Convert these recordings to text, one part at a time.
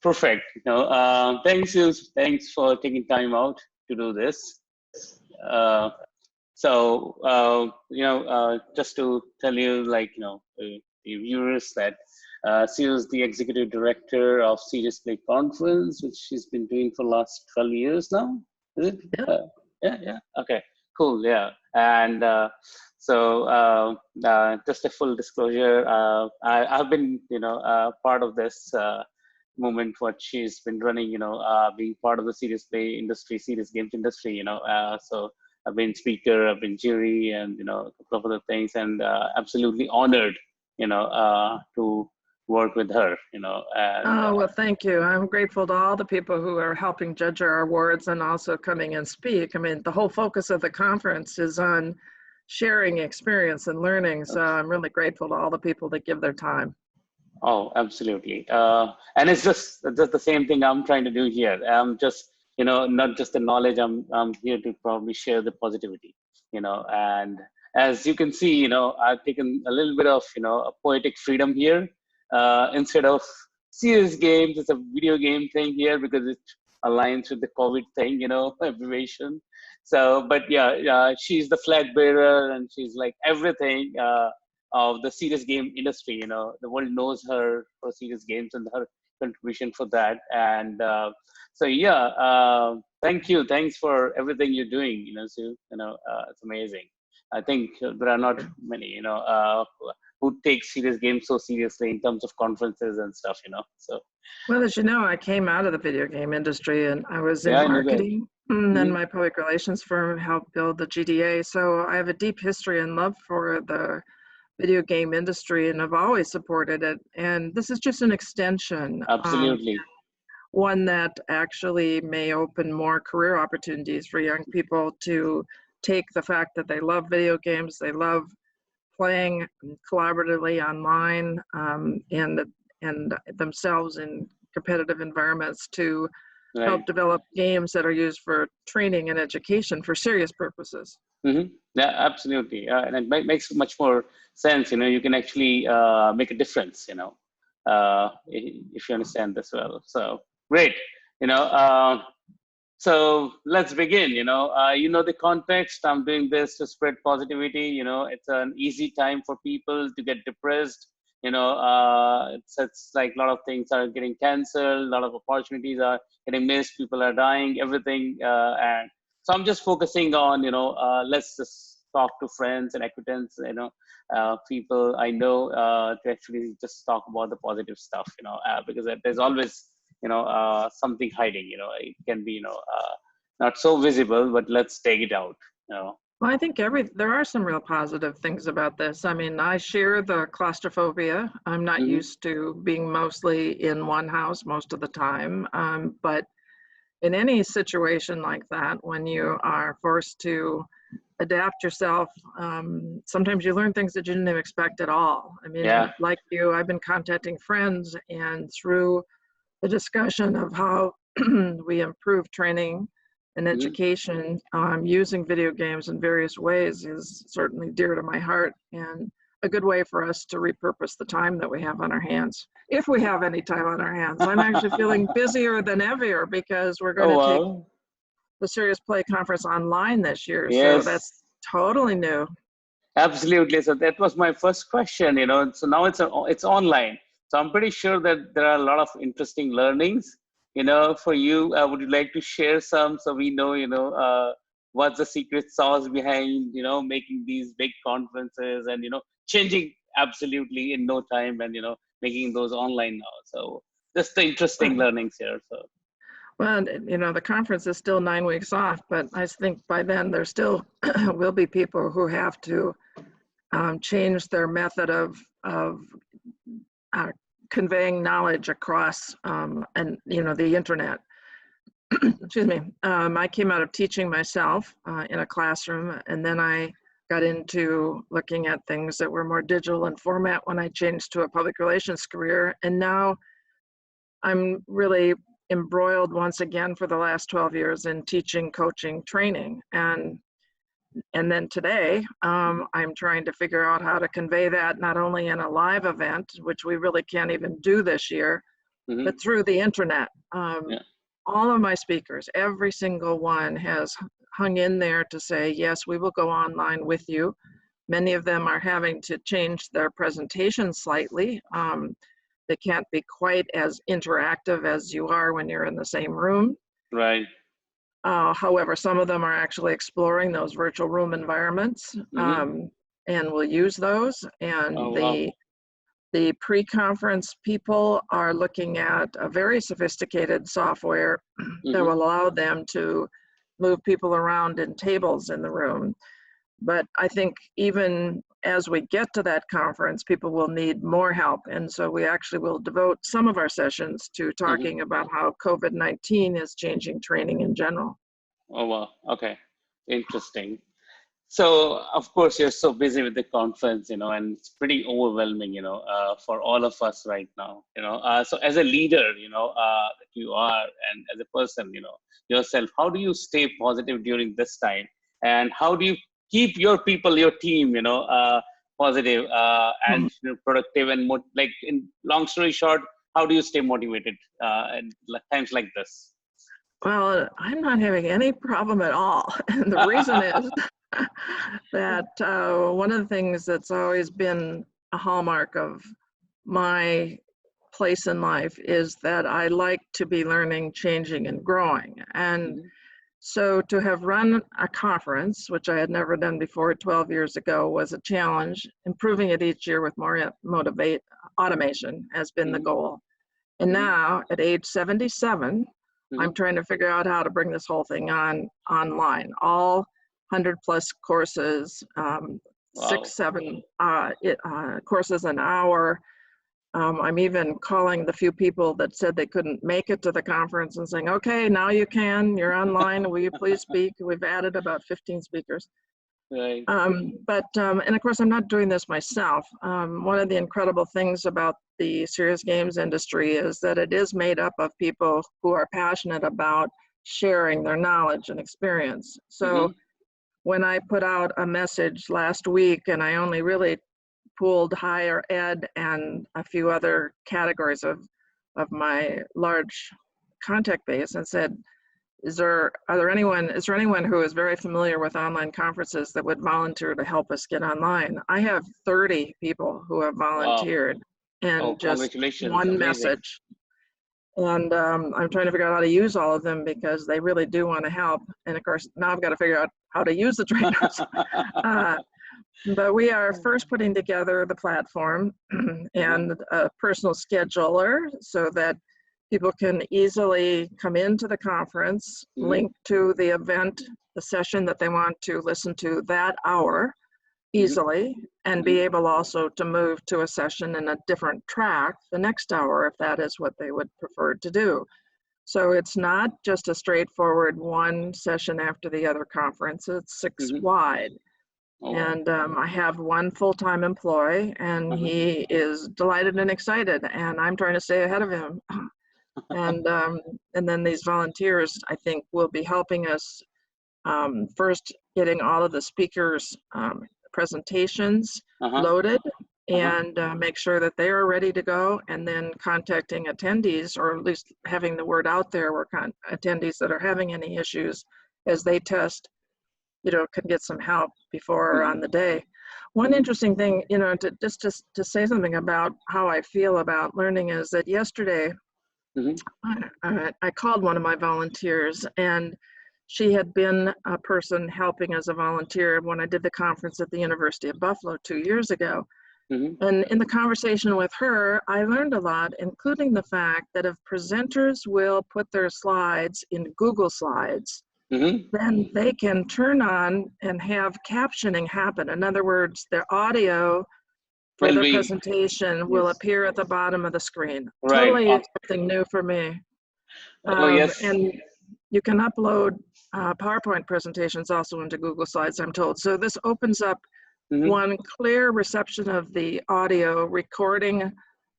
Perfect. Thanks, Suze. Thanks for taking time out to do this. Uh, just to tell you, the viewers that she was the executive director of Serious Play Conference, which she's been doing for the last 12 years now. Is it? Yeah. Yeah. Okay. Cool. Yeah. And just a full disclosure, I've been, part of this movement. What she's been running, being part of the serious play industry, serious games industry. So I've been speaker, I've been jury, and a couple of other things, and absolutely honored, to work with her. Well, thank you. I'm grateful to all the people who are helping judge our awards and also coming and speak. I mean, the whole focus of the conference is on sharing experience and learning. So I'm really grateful to all the people that give their time. Oh, absolutely. And it's just the same thing I'm trying to do here. I'm just, not just the knowledge. I'm here to probably share the positivity, and as you can see, I've taken a little bit of, a poetic freedom here. Instead of serious games, it's a video game thing here because it aligns with the COVID thing, abbreviation. So, but yeah, she's the flag bearer and she's like everything of the serious game industry. The world knows her for serious games and her contribution for that. And thank you. Thanks for everything you're doing, Sue. It's amazing. I think there are not many, who take serious games so seriously in terms of conferences and stuff, So, well, as you know, I came out of the video game industry and I was in marketing, and then my public relations firm helped build the GDA. So I have a deep history and love for the video game industry, and I've always supported it. And this is just an extension. Absolutely. One that actually may open more career opportunities for young people to take the fact that they love video games, they love playing collaboratively online, and themselves in competitive environments to help develop games that are used for training and education for serious purposes. Yeah, absolutely. And it makes much more sense. You can actually make a difference, if you understand this well. So great. So let's begin. The context. I'm doing this to spread positivity. It's an easy time for people to get depressed. It's like a lot of things are getting canceled. A lot of opportunities are getting missed. People are dying. Everything. And so I'm just focusing on, let's just talk to friends and acquaintances, people I know, to actually just talk about the positive stuff, because there's always something hiding, it can be, not so visible, but let's take it out, Well, I think there are some real positive things about this. I mean, I share the claustrophobia. I'm not used to being mostly in one house most of the time. But in any situation like that, when you are forced to adapt yourself, sometimes you learn things that you didn't even expect at all. I mean, like you, I've been contacting friends, and through the discussion of how we improve training and education using video games in various ways is certainly dear to my heart, and a good way for us to repurpose the time that we have on our hands, if we have any time on our hands. I'm actually feeling busier than ever because we're going to take the Serious Play Conference online this year. So that's totally new. Absolutely. So that was my first question, so now it's online. So I'm pretty sure that there are a lot of interesting learnings, for you. Would you like to share some so we know, what's the secret sauce behind, making these big conferences and, changing absolutely in no time and, making those online now. So just the interesting learnings here. So. Well, the conference is still 9 weeks off, but I think by then there still will be people who have to change their method of conveying knowledge across the internet. Excuse me. I came out of teaching myself in a classroom, and then I got into looking at things that were more digital in format when I changed to a public relations career. And now I'm really embroiled once again for the last 12 years in teaching, coaching, training. And then today, I'm trying to figure out how to convey that not only in a live event, which we really can't even do this year, Mm-hmm. but through the internet. Yeah. All of my speakers, every single one has hung in there to say, yes, we will go online with you. Many of them are having to change their presentation slightly. They can't be quite as interactive as you are when you're in the same room. Right. However, some of them are actually exploring those virtual room environments, Mm-hmm. and will use those. Oh, And wow. the pre-conference people are looking at a very sophisticated software that Mm-hmm. will allow them to move people around in tables in the room. But I think even as we get to that conference, people will need more help. And so we actually will devote some of our sessions to Mm-hmm. talking about how COVID-19 is changing training in general. Oh, wow. Okay. Interesting. So, of course, you're so busy with the conference, and it's pretty overwhelming, for all of us right now, So, as a leader, that you are, and as a person, yourself, how do you stay positive during this time? And how do you keep your people, your team, positive and productive and like, in long story short, how do you stay motivated at times like this? Well, I'm not having any problem at all. And the reason is that one of the things that's always been a hallmark of my place in life is that I like to be learning, changing, and growing. And Mhm. so to have run a conference, which I had never done before 12 years ago, was a challenge. Improving it each year with more automation has been the Mhm. goal. And Mhm. now at age 77, I'm Mhm. trying to figure out how to bring this whole thing online. All 100 plus courses, Wow. 6, 7 courses an hour. I'm even calling the few people that said they couldn't make it to the conference and saying, okay, now you can, you're online, will you please speak? We've added about 15 speakers. Right. And of course, I'm not doing this myself. One of the incredible things about the serious games industry is that it is made up of people who are passionate about sharing their knowledge and experience. So Mhm. when I put out a message last week, and I only really pooled higher ed and a few other categories of my large contact base, and said, is there anyone who is very familiar with online conferences that would volunteer to help us get online? I have 30 people who have Wow. volunteered Oh, in just congratulations. one Amazing. message. And I'm trying to figure out how to use all of them because they really do want to help. And of course, now I've got to figure out how to use the trainers. uh, but we are first putting together the platform Uh-huh. and a personal scheduler so that people can easily come into the conference, Mhm. link to the event, the session that they want to listen to that hour Mhm. easily, and be Mhm. able also to move to a session in a different track the next hour if that is what they would prefer to do. So it's not just a straightforward one session after the other conference, it's 6 Mhm. wide. Oh, wow. And I have one full-time employee, and Uh-huh. he is delighted and excited, and I'm trying to stay ahead of him. And then these volunteers, I think, will be helping us first getting all of the speakers' presentations Uh-huh. loaded Uh-huh. and make sure that they are ready to go, and then contacting attendees, or at least having the word out there where attendees that are having any issues as they test, can get some help before or Mhm. on the day. One Mhm. interesting thing, to say something about how I feel about learning is that yesterday Mhm. I called one of my volunteers, and she had been a person helping as a volunteer when I did the conference at the University of Buffalo 2 years ago. Mhm. And in the conversation with her, I learned a lot, including the fact that if presenters will put their slides in Google Slides, Mhm. then they can turn on and have captioning happen. In other words, their audio for Will their be. presentation will Yes. appear at the bottom of the screen. Right. Totally something new for me. Oh, yes. And you can upload PowerPoint presentations also into Google Slides, I'm told. So this opens up Mhm. one clear reception of the audio recording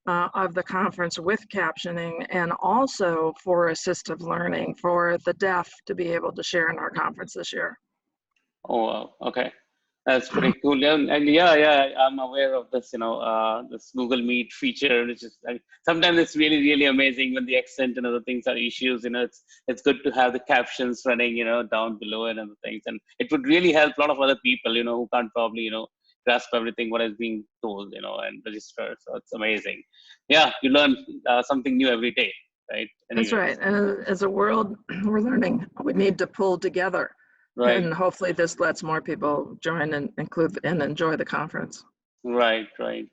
of the conference with captioning, and also for assistive learning for the deaf to be able to share in our conference this year. Oh, wow. Okay. That's pretty cool. Yeah, and yeah, I'm aware of this, this Google Meet feature, which is sometimes it's really, really amazing when the accent and other things are issues. It's good to have the captions running, down below and other things, and it would really help a lot of other people, who can't probably, grasp everything what is being told, and register. So it's amazing. Yeah, you learn something new every day, right? That's right. Anyways, And as a world, we're learning we need to pull together. right. And hopefully this lets more people join and include and enjoy the conference. Right, right.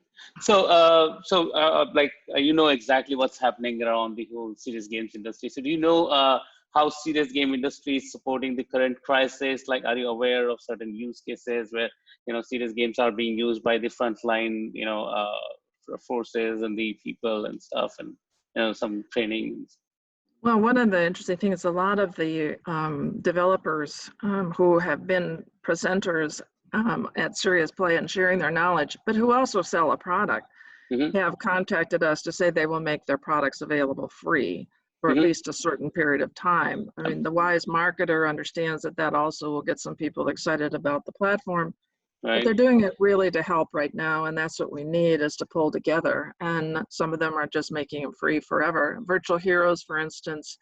Like you know exactly what's happening around the whole serious games industry. So do you know how serious game industry is supporting the current crisis? Like, are you aware of certain use cases where serious games are being used by the frontline forces and the people and stuff, and some trainings? Well, one of the interesting things, a lot of the developers who have been presenters at Serious Play and sharing their knowledge, but who also sell a product, Mm-hmm, have contacted us to say they will make their products available free for at mm-hmm, least a certain period of time. I mean, the wise marketer understands that that also will get some people excited about the platform, but right. they're doing it really to help right now, and that's what we need, is to pull together. And some of them are just making them free forever. Virtual Heroes, for instance,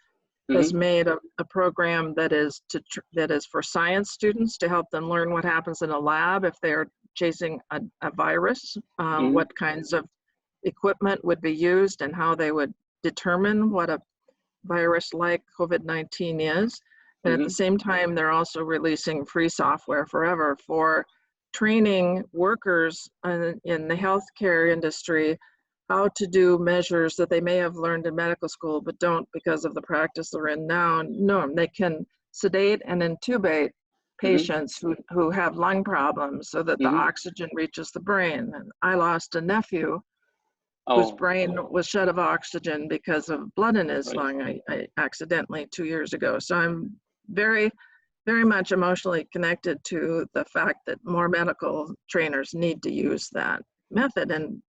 has Mm-hmm, made a program that is for science students to help them learn what happens in a lab if they're chasing a virus, mm-hmm, what kinds of equipment would be used and how they would determine what a virus like COVID-19 is. And at the mm-hmm, same time, they're also releasing free software forever for training workers in the healthcare industry how to do measures that they may have learned in medical school but don't because of the practice they're in now. No, they can sedate and intubate mm-hmm, patients who have lung problems so that the mm-hmm. oxygen reaches the brain. And I lost a nephew whose Oh, brain was shut of oxygen because of blood in his right. lung. I accidentally 2 years ago. So I'm very, very much emotionally connected to the fact that more medical trainers need to use that method, and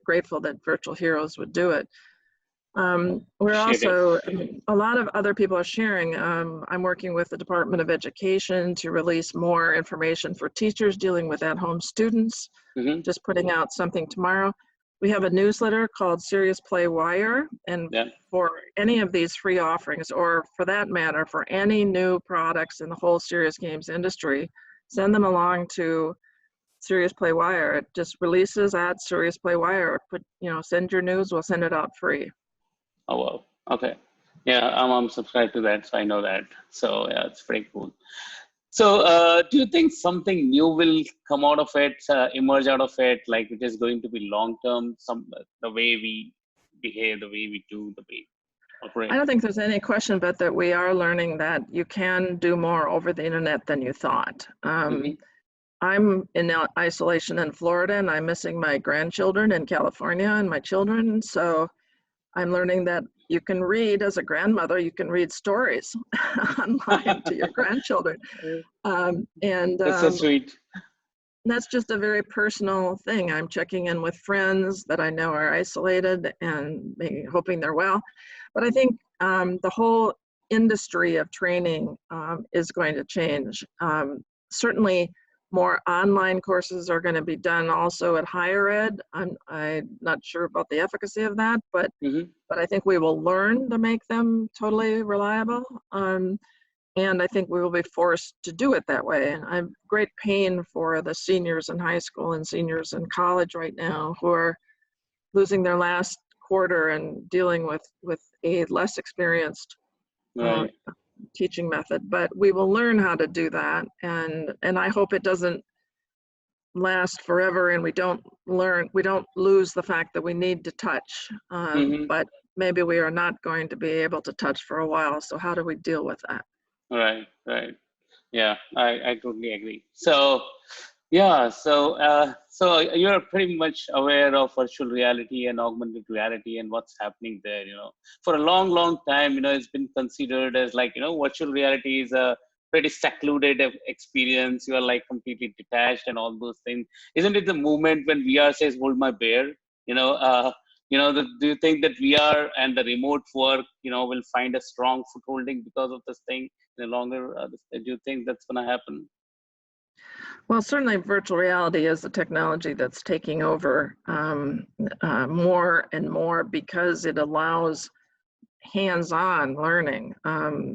grateful that Virtual Heroes would do it. We're Appreciate it. also, a lot of other people are sharing. I'm working with the Department of Education to release more information for teachers dealing with at-home students, Mm-hmm. just putting out something tomorrow. We have a newsletter called Serious Play Wire, and Yeah. for any of these free offerings, or for that matter, for any new products in the whole serious games industry, send them along to Serious Play Wire. It just releases at Serious Play Wire. Send your news, we'll send it out free. Oh, wow. Okay. Yeah, I'm subscribed to that, so I know that. So yeah, it's pretty cool. So do you think something new will come out of it, emerge out of it, like which is going to be long term? The way we behave, the way we do, the way we I operate. don't think there's any question but that we are learning that you can do more over the internet than you thought. Mm-hmm. I'm in isolation in Florida, and I'm missing my grandchildren in California and my children. So I'm learning that you can read, as a grandmother, you can read stories online to your grandchildren. And That's so sweet. that's just a very personal thing. I'm checking in with friends that I know are isolated and hoping they're well. But I think the whole industry of training is going to change. Certainly, more online courses are going to be done also at higher ed. I'm not sure about the efficacy of that, but Mm-hmm. I think we will learn to make them totally reliable. And I think we will be forced to do it that way. And I'm great pain for the seniors in high school and seniors in college right now who are losing their last quarter and dealing with a less experienced uh, Right. teaching method. But we will learn how to do that, and I hope it doesn't last forever and we don't lose the fact that we need to touch. Mm-hmm. But maybe we are not going to be able to touch for a while. So how do we deal with that? Right. Right. Yeah, I totally agree. So, yeah, so you're pretty much aware of virtual reality and augmented reality and what's happening there. For a long, long time, it's been considered as like, virtual reality is a pretty secluded experience. You are like completely detached and all those things. Isn't it the moment when VR says, "Hold my bear"? You know, uh, do you think that VR and the remote work, will find a strong footholding because of this thing? No longer, do you think that's going to happen? Well, certainly virtual reality is a technology that's taking over more and more because it allows hands-on learning.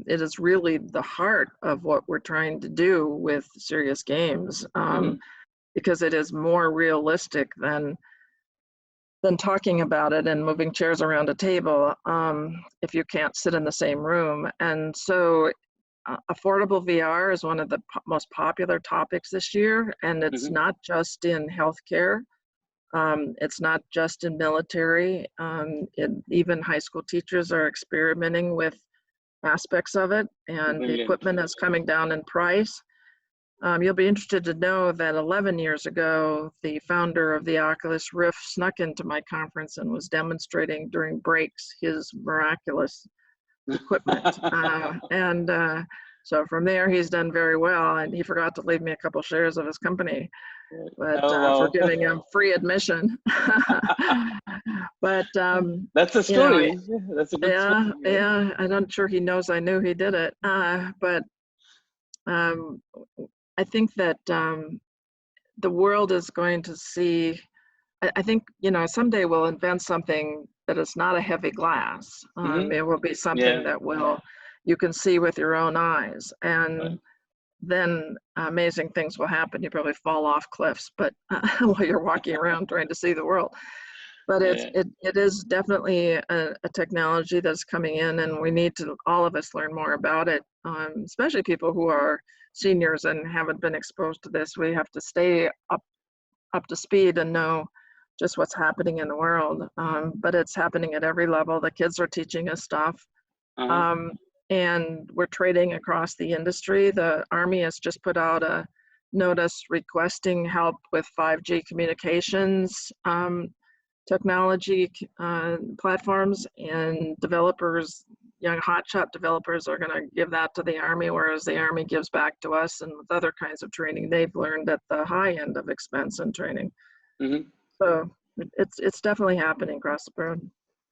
It is really the heart of what we're trying to do with serious games, Hmm. because it is more realistic than talking about it and moving chairs around a table if you can't sit in the same room. And so affordable VR is one of the most popular topics this year, and it's Hmm. not just in healthcare. It's not just in military. Even high school teachers are experimenting with aspects of it, and the Brilliant. equipment is coming down in price. You'll be interested to know that 11 years ago, the founder of the Oculus Rift snuck into my conference and was demonstrating during breaks his miraculous equipment. So from there, he's done very well, and he forgot to leave me a couple shares of his company, but Oh, for wow. giving him free admission. But That's a you know, story. That's a good yeah, story. Yeah. yeah, I'm not sure he knows I knew he did it. But um, I think that the world is going to see. I think, someday we'll invent something that is not a heavy glass. Hmm. It will be something Yeah. that you can see with your own eyes, Right. and then amazing things will happen. You probably fall off cliffs, but while you're walking around trying to see the world. But Yeah. it is definitely a technology that's coming in, and we need to all of us learn more about it. Especially people who are seniors and haven't been exposed to this. We have to stay up to speed and know just what's happening in the world. But it's happening at every level. The kids are teaching us stuff. Uh-huh. Um, and we're trading across the industry. The Army has just put out a notice requesting help with 5G communications technology platforms, and developers, young hotshot developers, are going to give that to the Army, whereas the Army gives back to us and with other kinds of training they've learned at the high end of expense and training. Hmm. So it's definitely happening across the board.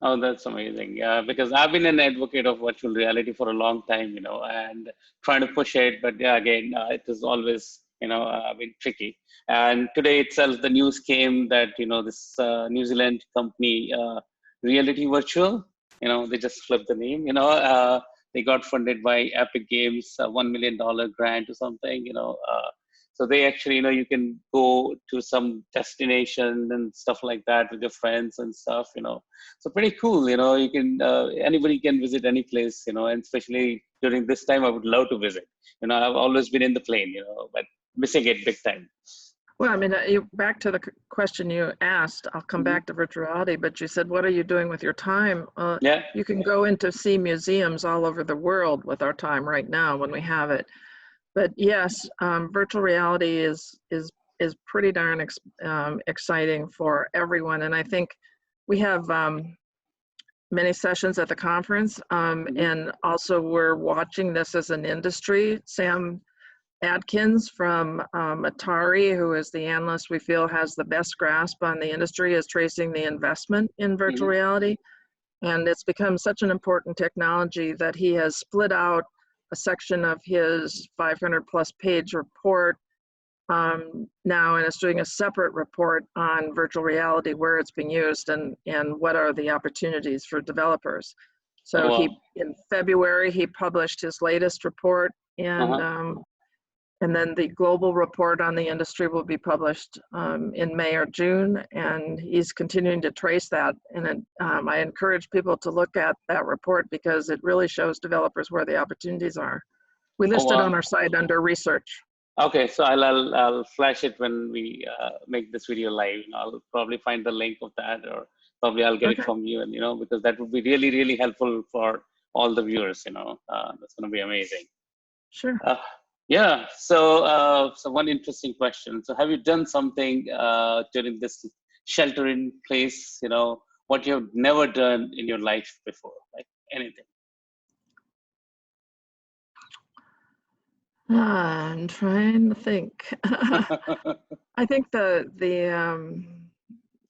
Oh, that's amazing. Yeah, because I've been an advocate of virtual reality for a long time, and trying to push it. But yeah, again, it is always, been tricky. And today itself, the news came that, this New Zealand company, Reality Virtual, they just flipped the name, they got funded by Epic Games, a $1 million grant or something, so they actually, you can go to some destination and stuff like that with your friends and stuff, so pretty cool, you can, anybody can visit any place, and especially during this time, I would love to visit. I've always been in the plane, but missing it big time. Well, I mean, back to the question you asked, I'll come Hmm. back to virtuality, but you said, what are you doing with your time? Yeah. You can go in to see museums all over the world with our time right now when we have it. But yes, virtual reality is pretty darn exciting for everyone. And I think we have many sessions at the conference, Hmm. and also we're watching this as an industry. Sam Adkins from Atari, who is the analyst we feel has the best grasp on the industry, is tracing the investment in virtual Hmm. reality. And it's become such an important technology that he has split out a section of his 500 plus page report now, and is doing a separate report on virtual reality, where it's being used and what are the opportunities for developers. Oh, So wow. in February, he published his latest report, Uh-huh. and then the global report on the industry will be published in May or June, and he's continuing to trace that. And I encourage people to look at that report because it really shows developers where the opportunities are. We Oh, list it on wow. our site under research. Okay, so I'll flash it when we make this video live. I'll probably find the link of that, or probably I'll get it Okay, from you, and because that would be really, really helpful for all the viewers. That's going to be amazing. sure. Uh, yeah. So one interesting question. So have you done something during this shelter in place? What you have never done in your life before, like anything. I'm trying to think. I think the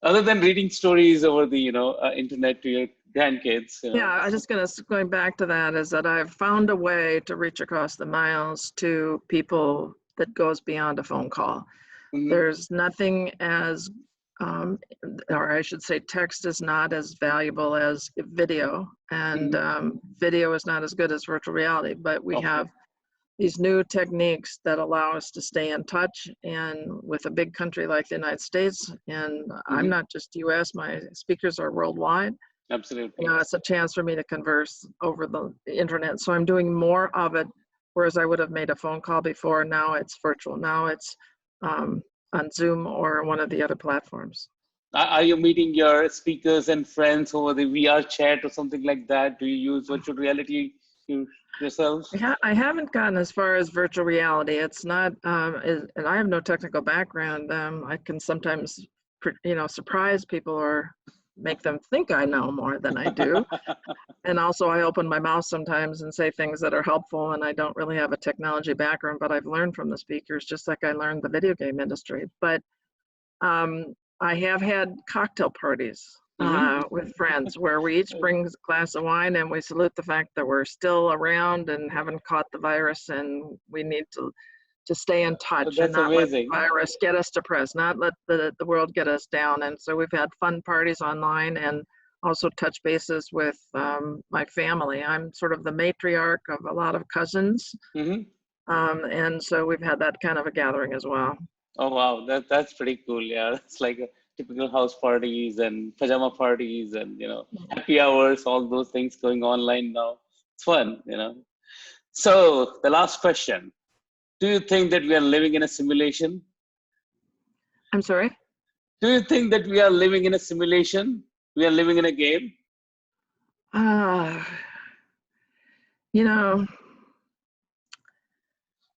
Other than reading stories over the internet to your grandkids. yeah, I was just going back to that, is that I've found a way to reach across the miles to people that goes beyond a phone call. Mm-hmm. There's nothing as, or I should say text is not as valuable as video, and video is not as good as virtual reality, but we have these new techniques that allow us to stay in touch, and with a big country like the United States, and I'm not just US, my speakers are worldwide. Absolutely. You know, it's a chance for me to converse over the internet. So I'm doing more of it, whereas I would have made a phone call before. Now it's virtual. Now it's on Zoom or one of the other platforms. Are you meeting your speakers and friends over the VR chat or something like that? Do you use virtual reality yourself? I haven't gotten as far as virtual reality. It's not, and I have no technical background. I can sometimes, you know, surprise people or make them think I know more than I do. And also I open my mouth sometimes and say things that are helpful, and I don't really have a technology background, but I've learned from the speakers just like I learned the video game industry. But I have had cocktail parties with friends where we each bring a glass of wine and we salute the fact that we're still around and haven't caught the virus, and we need to stay in touch and not amazing. let the virus get us depressed, not let the world get us down. And so we've had fun parties online and also touch bases with my family. I'm sort of the matriarch of a lot of cousins. And so we've had that kind of a gathering as well. Oh, wow. That's pretty cool. Yeah. It's like a typical house parties and pajama parties and, you know, happy hours, all those things going online now. It's fun, you know. So the last question. Do you think that we are living in a simulation? I'm sorry? Do you think that we are living in a simulation? We are living in a game? You know,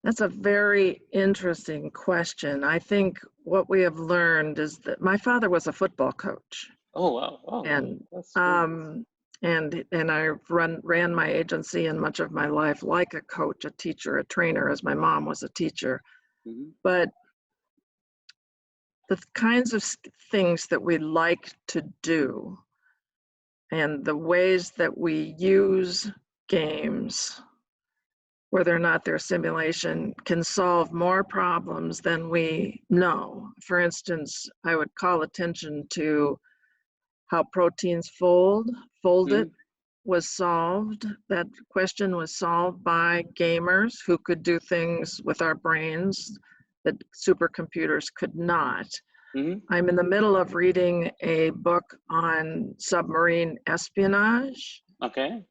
that's a very interesting question. I think what we have learned is that my father was a football coach. Oh, wow. Oh, and that's cool. and I ran my agency in much of my life like a coach, a teacher, a trainer, as my mom was a teacher. But the kinds of things that we like to do and the ways that we use games, whether or not they're simulation, can solve more problems than we know. For instance, I would call attention to how proteins folded was solved. That question was solved by gamers who could do things with our brains that supercomputers could not. I'm in the middle of reading a book on submarine espionage. Okay.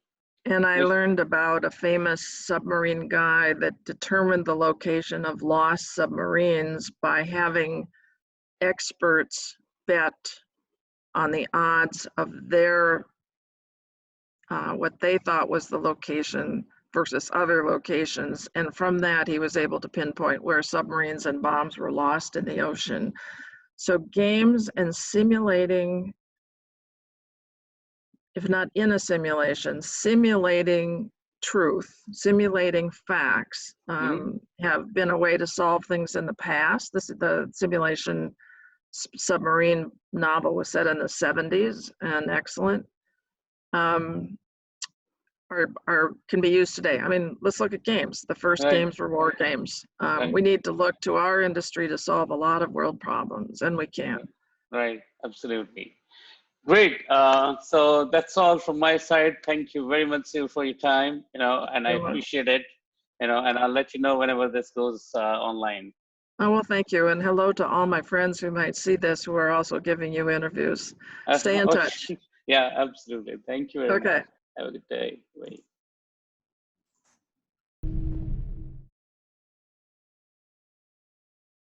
And I learned about a famous submarine guy that determined the location of lost submarines by having experts bet on the odds of their, what they thought was the location versus other locations. And from that, he was able to pinpoint where submarines and bombs were lost in the ocean. So games and simulating, if not in a simulation, simulating truth, simulating facts, have been a way to solve things in the past. The simulation submarine novel was set in the 70s and excellent. Can be used today. I mean, let's look at games. The first games were war games. We need to look to our industry to solve a lot of world problems, and we can. Right, absolutely. Great. So that's all from my side. Thank you very much, Sue, for your time. You know, and I appreciate it. You know, and I'll let you know whenever this goes online. Oh, well, thank you. And hello to all my friends who might see this who are also giving you interviews. Stay in touch. Yeah, absolutely. Thank you very much. Okay. Have a good day. Bye.